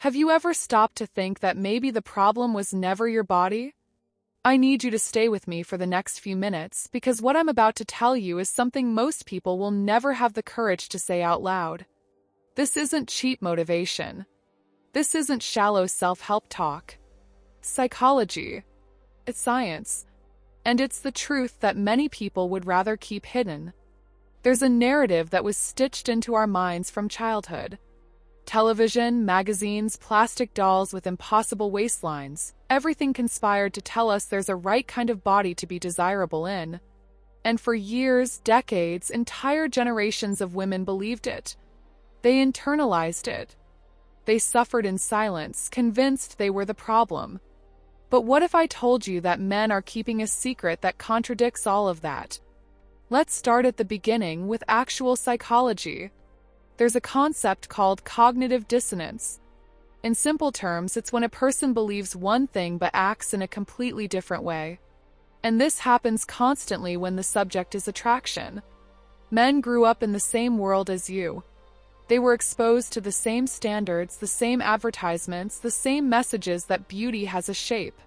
Have you ever stopped to think that maybe the problem was never your body? I need you to stay with me for the next few minutes because what I'm about to tell you is something most people will never have the courage to say out loud. This isn't cheap motivation. This isn't shallow self-help talk. It's psychology. It's science. And it's the truth that many people would rather keep hidden. There's a narrative that was stitched into our minds from childhood. Television, magazines, plastic dolls with impossible waistlines, everything conspired to tell us there's a right kind of body to be desirable in. And for years, decades, entire generations of women believed it. They internalized it. They suffered in silence, convinced they were the problem. But what if I told you that men are keeping a secret that contradicts all of that? Let's start at the beginning with actual psychology. There's a concept called cognitive dissonance. In simple terms, it's when a person believes one thing but acts in a completely different way. And this happens constantly when the subject is attraction. Men grew up in the same world as you. They were exposed to the same standards, the same advertisements, the same messages that beauty has a shape.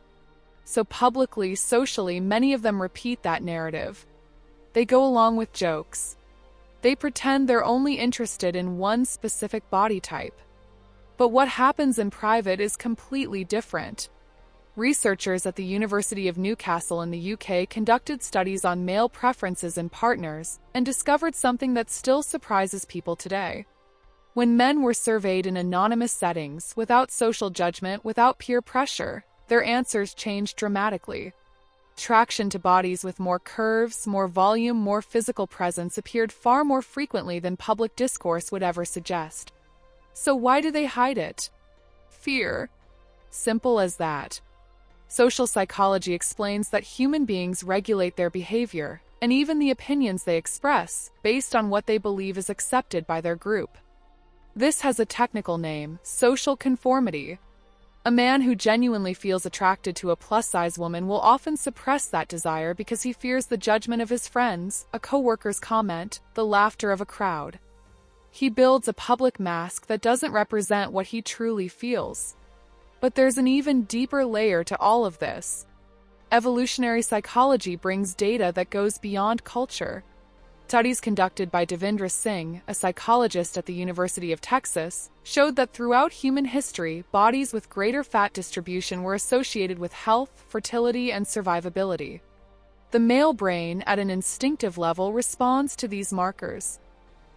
So publicly, socially, many of them repeat that narrative. They go along with jokes. They pretend they're only interested in one specific body type. But what happens in private is completely different. Researchers at the University of Newcastle in the UK conducted studies on male preferences in partners and discovered something that still surprises people today. When men were surveyed in anonymous settings, without social judgment, without peer pressure, their answers changed dramatically. Attraction to bodies with more curves, more volume, more physical presence appeared far more frequently than public discourse would ever suggest. So why do they hide it? Fear. Simple as that. Social psychology explains that human beings regulate their behavior, and even the opinions they express, based on what they believe is accepted by their group. This has a technical name: social conformity. A man who genuinely feels attracted to a plus-size woman will often suppress that desire because he fears the judgment of his friends, a coworker's comment, the laughter of a crowd. He builds a public mask that doesn't represent what he truly feels. But there's an even deeper layer to all of this. Evolutionary psychology brings data that goes beyond culture. Studies conducted by Devendra Singh, a psychologist at the University of Texas, showed that throughout human history, bodies with greater fat distribution were associated with health, fertility, and survivability. The male brain, at an instinctive level, responds to these markers.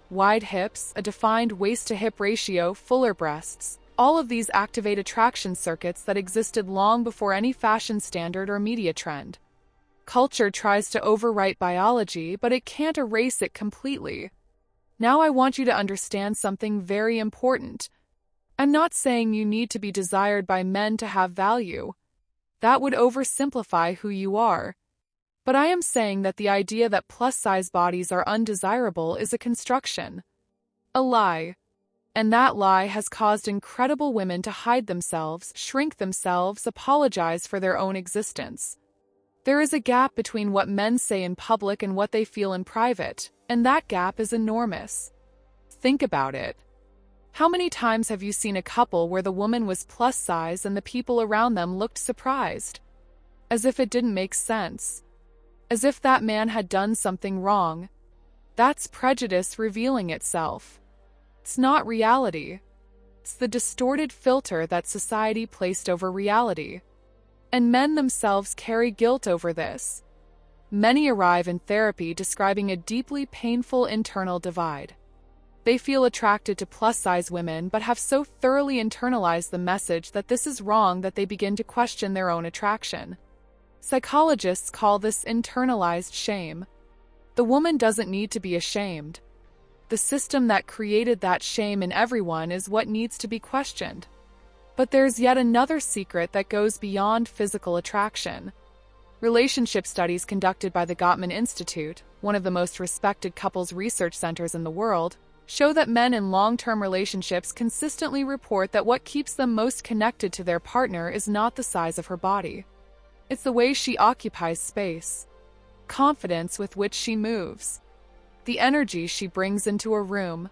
Wide hips, a defined waist-to-hip ratio, fuller breasts, all of these activate attraction circuits that existed long before any fashion standard or media trend. Culture tries to overwrite biology, but it can't erase it completely. Now I want you to understand something very important. I'm not saying you need to be desired by men to have value. That would oversimplify who you are. But I am saying that the idea that plus-size bodies are undesirable is a construction. A lie. And that lie has caused incredible women to hide themselves, shrink themselves, apologize for their own existence. There is a gap between what men say in public and what they feel in private, and that gap is enormous. Think about it. How many times have you seen a couple where the woman was plus size and the people around them looked surprised? As if it didn't make sense. As if that man had done something wrong. That's prejudice revealing itself. It's not reality. It's the distorted filter that society placed over reality. And men themselves carry guilt over this. Many arrive in therapy describing a deeply painful internal divide. They feel attracted to plus-size women but have so thoroughly internalized the message that this is wrong that they begin to question their own attraction. Psychologists call this internalized shame. The woman doesn't need to be ashamed. The system that created that shame in everyone is what needs to be questioned. But there's yet another secret that goes beyond physical attraction. Relationship studies conducted by the Gottman Institute, one of the most respected couples research centers in the world, show that men in long-term relationships consistently report that what keeps them most connected to their partner is not the size of her body. It's the way she occupies space, confidence with which she moves, the energy she brings into a room,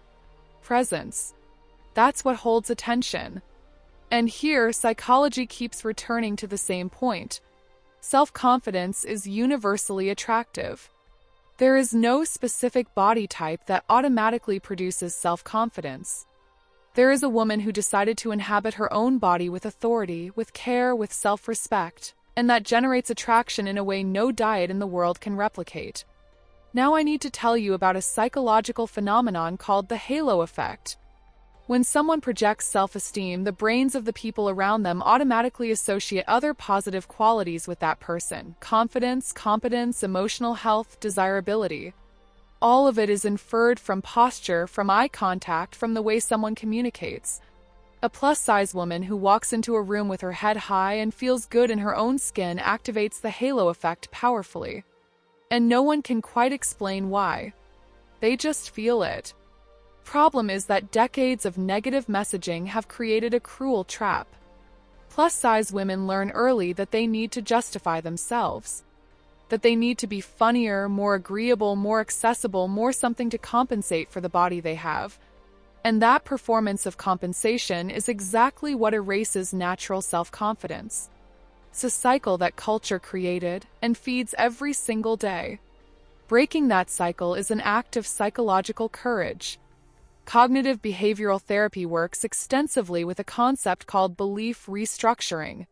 presence. That's what holds attention. And here, psychology keeps returning to the same point. Self-confidence is universally attractive. There is no specific body type that automatically produces self-confidence. There is a woman who decided to inhabit her own body with authority, with care, with self-respect, and that generates attraction in a way no diet in the world can replicate. Now I need to tell you about a psychological phenomenon called the halo effect. When someone projects self-esteem, the brains of the people around them automatically associate other positive qualities with that person: confidence, competence, emotional health, desirability. All of it is inferred from posture, from eye contact, from the way someone communicates. A plus-size woman who walks into a room with her head high and feels good in her own skin activates the halo effect powerfully. And no one can quite explain why. They just feel it. Problem is that decades of negative messaging have created a cruel trap. Plus-size women learn early that they need to justify themselves. That they need to be funnier, more agreeable, more accessible, more something to compensate for the body they have. And that performance of compensation is exactly what erases natural self-confidence. It's a cycle that culture created and feeds every single day. Breaking that cycle is an act of psychological courage. Cognitive behavioral therapy works extensively with a concept called belief restructuring.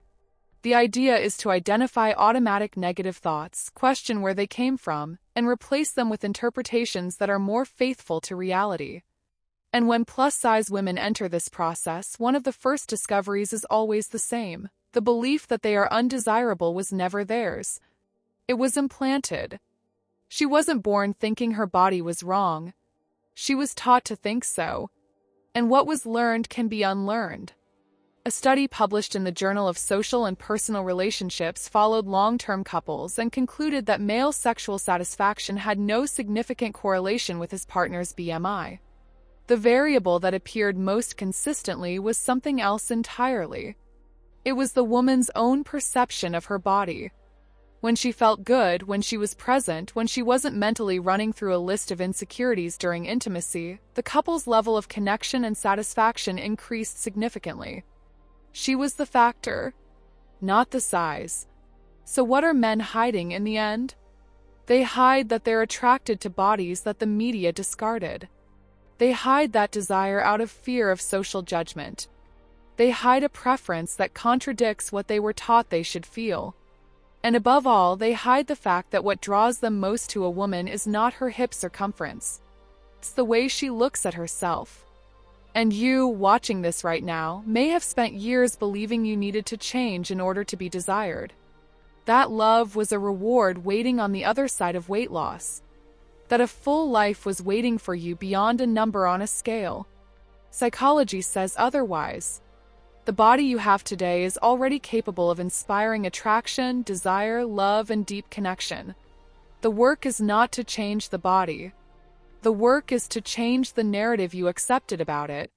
The idea is to identify automatic negative thoughts, question where they came from, and replace them with interpretations that are more faithful to reality. And when plus-size women enter this process, one of the first discoveries is always the same. The belief that they are undesirable was never theirs. It was implanted. She wasn't born thinking her body was wrong. She was taught to think so. And what was learned can be unlearned. A study published in the Journal of Social and Personal Relationships followed long-term couples and concluded that male sexual satisfaction had no significant correlation with his partner's BMI. The variable that appeared most consistently was something else entirely. It was the woman's own perception of her body. When she felt good, when she was present, when she wasn't mentally running through a list of insecurities during intimacy, the couple's level of connection and satisfaction increased significantly. She was the factor, not the size. So what are men hiding in the end? They hide that they're attracted to bodies that the media discarded. They hide that desire out of fear of social judgment. They hide a preference that contradicts what they were taught they should feel. And above all, they hide the fact that what draws them most to a woman is not her hip circumference. It's the way she looks at herself. And you, watching this right now, may have spent years believing you needed to change in order to be desired. That love was a reward waiting on the other side of weight loss. That a full life was waiting for you beyond a number on a scale. Psychology says otherwise. The body you have today is already capable of inspiring attraction, desire, love, and deep connection. The work is not to change the body. The work is to change the narrative you accepted about it.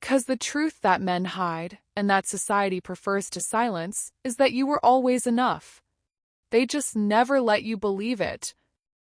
'Cause the truth that men hide, and that society prefers to silence, is that you were always enough. They just never let you believe it.